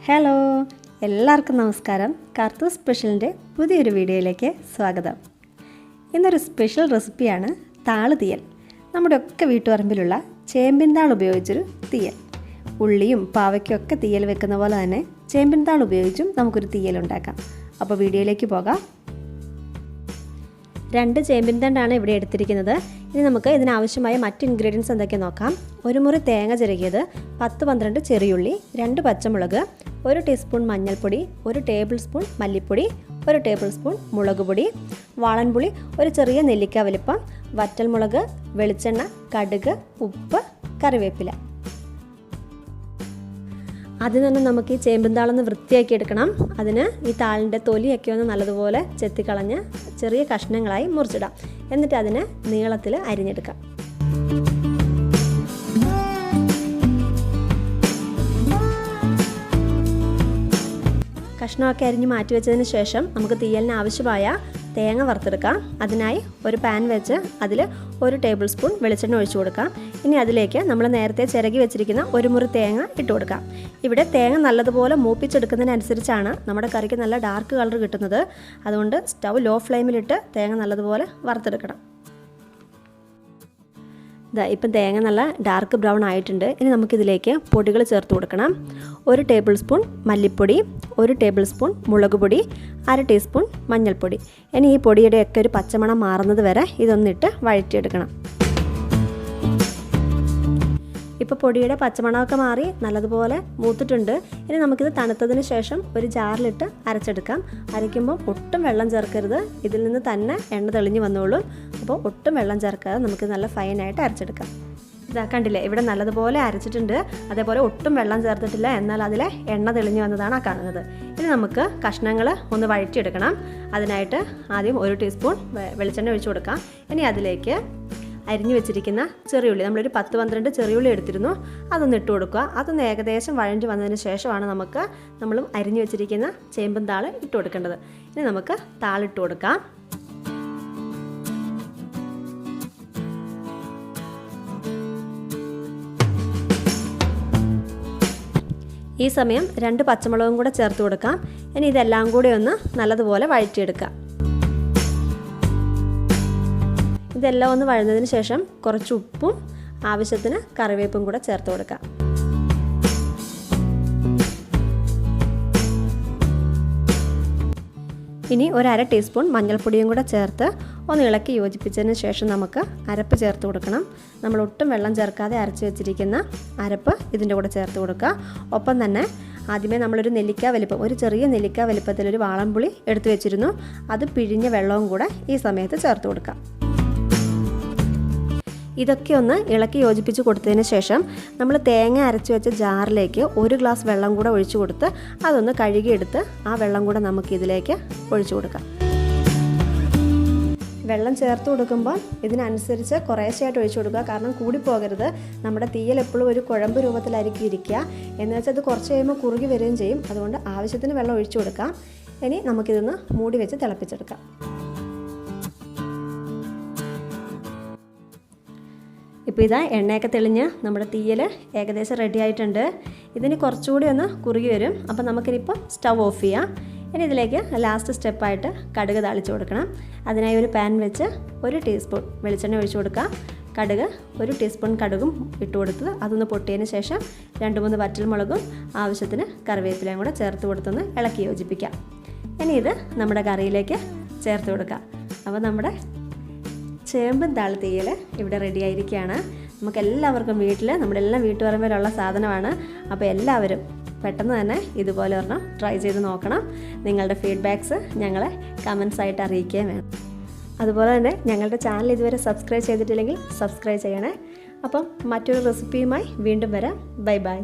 Hello എല്ലാവർക്കും നമസ്കാരം. കാർത്തു സ്പെഷ്യലിൻ്റെ പുതിയൊരു വീഡിയോയിലേക്ക് സ്വാഗതം. ഇന്നൊരു സ്പെഷ്യൽ റെസിപ്പിയാണ് താള് തീയൽ. നമ്മുടെ ഒക്കെ വീട്ടുപറമ്പിലുള്ള ചേമ്പിൻ താൾ ഉപയോഗിച്ചൊരു തീയൽ. ഉള്ളിയും പാവയ്ക്കും ഒക്കെ തീയൽ വെക്കുന്ന പോലെ തന്നെ ചേമ്പിൻ താൾ ഉപയോഗിച്ചും നമുക്കൊരു തീയൽ ഉണ്ടാക്കാം. അപ്പോൾ വീഡിയോയിലേക്ക് പോകാം. 2 ചേമ്പിൻ തണ്ടാണ് ഇവിടെ എടുത്തിരിക്കുന്നത്. ഇനി നമുക്ക് ഇതിനാവശ്യമായ മറ്റ് ഇൻഗ്രീഡിയൻസ് എന്തൊക്കെയാണ് നോക്കാം. 1 മുറി തേങ്ങ ചിരകിയത്, 10-12 ചെറിയുള്ളി, 2 പച്ചമുളക്, 1 ടീസ്പൂൺ മഞ്ഞൾപ്പൊടി, 1 ടേബിൾ സ്പൂൺ മല്ലിപ്പൊടി, 1 ടേബിൾ സ്പൂൺ മുളക് പൊടി, വാളൻപുളി, ഒരു ചെറിയ നെല്ലിക്ക വലിപ്പം, വറ്റൽമുളക്, വെളിച്ചെണ്ണ, കടുക്, ഉപ്പ്, കറിവേപ്പില. ആദ്യം തന്നെ നമുക്ക് ഈ ചേമ്പിൻ താളൊന്ന് വൃത്തിയാക്കി എടുക്കണം. അതിന് ഈ താളിൻ്റെ തൊലിയൊക്കെ ഒന്ന് നല്ലതുപോലെ ചെത്തിക്കളഞ്ഞ് ചെറിയ കഷ്ണങ്ങളായി മുറിച്ചിടാം. എന്നിട്ട് അതിനെ നീളത്തിൽ അരിഞ്ഞെടുക്കാം. കഷ്ണമൊക്കെ അരിഞ്ഞ് മാറ്റി വെച്ചതിന് ശേഷം നമുക്ക് തീയലിന് ആവശ്യമായ തേങ്ങ വറുത്തെടുക്കാം. അതിനായി ഒരു പാൻ വെച്ച് അതിൽ 1 ടേബിൾ സ്പൂൺ വെളിച്ചെണ്ണ ഒഴിച്ചു കൊടുക്കാം. ഇനി അതിലേക്ക് നമ്മൾ നേരത്തെ ചിരകി വെച്ചിരിക്കുന്ന 1 മുറി തേങ്ങ ഇട്ട് കൊടുക്കാം. ഇവിടെ തേങ്ങ നല്ലതുപോലെ മൂപ്പിച്ചെടുക്കുന്നതിനനുസരിച്ചാണ് നമ്മുടെ കറിക്ക് നല്ല ഡാർക്ക് കളർ കിട്ടുന്നത്. അതുകൊണ്ട് സ്റ്റൗ ലോ ഫ്ലെയിമിലിട്ട് തേങ്ങ നല്ലതുപോലെ വറുത്തെടുക്കണം. ഇപ്പം തേങ്ങ നല്ല ഡാർക്ക് ബ്രൗൺ ആയിട്ടുണ്ട്. ഇനി നമുക്കിതിലേക്ക് പൊടികൾ ചേർത്ത് കൊടുക്കണം. 1 ടേബിൾ സ്പൂൺ മല്ലിപ്പൊടി, 1 ടേബിൾ സ്പൂൺ മുളക് പൊടി, 1/2 ടീസ്പൂൺ മഞ്ഞൾപ്പൊടി. ഇനി ഈ പൊടിയുടെയൊക്കെ ഒരു പച്ചമണം മാറുന്നത് വരെ ഇതൊന്നിട്ട് വഴറ്റിയെടുക്കണം. ഇപ്പോൾ പൊടിയുടെ പച്ചമണമൊക്കെ മാറി നല്ലതുപോലെ മൂത്തിട്ടുണ്ട്. ഇനി നമുക്കിത് തണുത്തതിന് ശേഷം ഒരു ജാറിലിട്ട് അരച്ചെടുക്കാം. അരയ്ക്കുമ്പോൾ ഒട്ടും വെള്ളം ചേർക്കരുത്. ഇതിൽ നിന്ന് തന്നെ എണ്ണ തെളിഞ്ഞ് വന്നോളും. അപ്പോൾ ഒട്ടും വെള്ളം ചേർക്കാതെ നമുക്ക് നല്ല ഫൈനായിട്ട് അരച്ചെടുക്കാം. ഇതാ കണ്ടില്ലേ, ഇവിടെ നല്ലതുപോലെ അരച്ചിട്ടുണ്ട്. അതേപോലെ ഒട്ടും വെള്ളം ചേർത്തിട്ടില്ല, എന്നാൽ അതിലെ എണ്ണ തെളിഞ്ഞ് വന്നതാണ് ആ കാണുന്നത്. ഇനി നമുക്ക് കഷ്ണങ്ങൾ ഒന്ന് വഴറ്റിയെടുക്കണം. അതിനായിട്ട് ആദ്യം 1 ടീസ്പൂൺ വെളിച്ചെണ്ണ ഒഴിച്ചു കൊടുക്കാം. ഇനി അതിലേക്ക് അരിഞ്ഞു വെച്ചിരിക്കുന്ന ചെറിയുള്ളി, നമ്മളൊരു 10-12 ചെറിയുള്ളി എടുത്തിരുന്നു, അതൊന്ന് ഇട്ട് കൊടുക്കുക. അതൊന്ന് ഏകദേശം വഴഞ്ഞു വന്നതിന് ശേഷമാണ് നമ്മൾ അരിഞ്ഞു വെച്ചിരിക്കുന്ന ചേമ്പൻ താള് ഇട്ട് കൊടുക്കേണ്ടത്. ഇനി നമുക്ക് താളിട്ട് കൊടുക്കാം. ഈ സമയം 2 പച്ചമുളകും കൂടെ ചേർത്ത് കൊടുക്കാം. ഇനി ഇതെല്ലാം കൂടി ഒന്ന് നല്ലതുപോലെ വഴറ്റിയെടുക്കാം. ഇതെല്ലാം ഒന്ന് വഴന്നതിന് ശേഷം കുറച്ച് ഉപ്പും ആവശ്യത്തിന് കറിവേപ്പും കൂടെ ചേർത്ത് കൊടുക്കാം. ഇനി 1/2 ടീസ്പൂൺ മഞ്ഞൾപ്പൊടിയും കൂടെ ചേർത്ത് ഒന്ന് ഇളക്കി യോജിപ്പിച്ചതിന് ശേഷം നമുക്ക് അരപ്പ് ചേർത്ത് കൊടുക്കണം. നമ്മൾ ഒട്ടും വെള്ളം ചേർക്കാതെ അരച്ച് വെച്ചിരിക്കുന്ന അരപ്പ് ഇതിൻ്റെ കൂടെ ചേർത്ത് കൊടുക്കുക. ഒപ്പം തന്നെ ആദ്യമേ നമ്മളൊരു നെല്ലിക്ക വലിപ്പം, ഒരു ചെറിയ നെല്ലിക്ക വലിപ്പത്തിലൊരു വാളൻപുളി എടുത്തു വെച്ചിരുന്നു, അത് പിഴിഞ്ഞ വെള്ളവും കൂടെ ഈ സമയത്ത് ചേർത്ത് കൊടുക്കാം. ഇതൊക്കെ ഒന്ന് ഇളക്കി യോജിപ്പിച്ച് കൊടുത്തതിന് ശേഷം നമ്മൾ തേങ്ങ അരച്ച് വെച്ച ജാറിലേക്ക് 1 ഗ്ലാസ് വെള്ളം കൂടെ ഒഴിച്ചു കൊടുത്ത് അതൊന്ന് കഴുകിയെടുത്ത് ആ വെള്ളം കൂടെ നമുക്കിതിലേക്ക് ഒഴിച്ചു കൊടുക്കാം. വെള്ളം ചേർത്ത് കൊടുക്കുമ്പോൾ ഇതിനനുസരിച്ച് കുറേശ്ശെയായിട്ട് ഒഴിച്ചു കൊടുക്കുക. കാരണം കൂടിപ്പോകരുത്. നമ്മുടെ തീയൽ എപ്പോഴും ഒരു കുഴമ്പ് രൂപത്തിലായിരിക്കും ഇരിക്കുക. എന്ന് വെച്ചാൽ അത് കുറച്ച് കഴിയുമ്പോൾ കുറുകി വരികയും ചെയ്യും. അതുകൊണ്ട് ആവശ്യത്തിന് വെള്ളം ഒഴിച്ചു കൊടുക്കാം. ഇനി നമുക്കിതൊന്ന് മൂടി വെച്ച് തിളപ്പിച്ചെടുക്കാം. ഇപ്പോൾ ഇതാ എണ്ണയൊക്കെ തെളിഞ്ഞ് നമ്മുടെ തീയൽ ഏകദേശം റെഡി ആയിട്ടുണ്ട്. ഇതിന് കുറച്ചുകൂടി ഒന്ന് കുറുകി വരും. അപ്പോൾ നമുക്കിനിപ്പോൾ സ്റ്റൗ ഓഫ് ചെയ്യാം. ഇനി ഇതിലേക്ക് ലാസ്റ്റ് സ്റ്റെപ്പായിട്ട് കടുക് താളിച്ച് കൊടുക്കണം. അതിനായി ഒരു പാൻ വെച്ച് 1 ടീസ്പൂൺ വെളിച്ചെണ്ണ ഒഴിച്ചു കൊടുക്കുക. കടുക് 1 ടീസ്പൂൺ കടുകും ഇട്ട് കൊടുത്ത് അതൊന്ന് പൊട്ടിയതിന് ശേഷം 2-3 വറ്റൽമുളകും ആവശ്യത്തിന് കറിവേപ്പിലയും കൂടെ ചേർത്ത് കൊടുത്തൊന്ന് ഇളക്കി യോജിപ്പിക്കാം. ഇനി ഇത് നമ്മുടെ കറിയിലേക്ക് ചേർത്ത് കൊടുക്കാം. അപ്പോൾ നമ്മുടെ ചേമ്പൻ താൾ തീയൽ ഇവിടെ റെഡി ആയിരിക്കുകയാണ്. നമുക്കെല്ലാവർക്കും നമ്മുടെ എല്ലാം വീട്ടുപറമ്പിലുള്ള സാധനമാണ്. അപ്പോൾ എല്ലാവരും പെട്ടെന്ന് തന്നെ ഇതുപോലെ ഒരെണ്ണം ട്രൈ ചെയ്ത് നോക്കണം. നിങ്ങളുടെ ഫീഡ്ബാക്ക്സ് ഞങ്ങളെ കമൻസ് ആയിട്ട് അറിയിക്കുകയും വേണം. അതുപോലെ തന്നെ ഞങ്ങളുടെ ചാനൽ ഇതുവരെ സബ്സ്ക്രൈബ് ചെയ്തിട്ടില്ലെങ്കിൽ സബ്സ്ക്രൈബ് ചെയ്യണേ. അപ്പം മറ്റൊരു റെസിപ്പിയുമായി വീണ്ടും വരാം. Bye bye.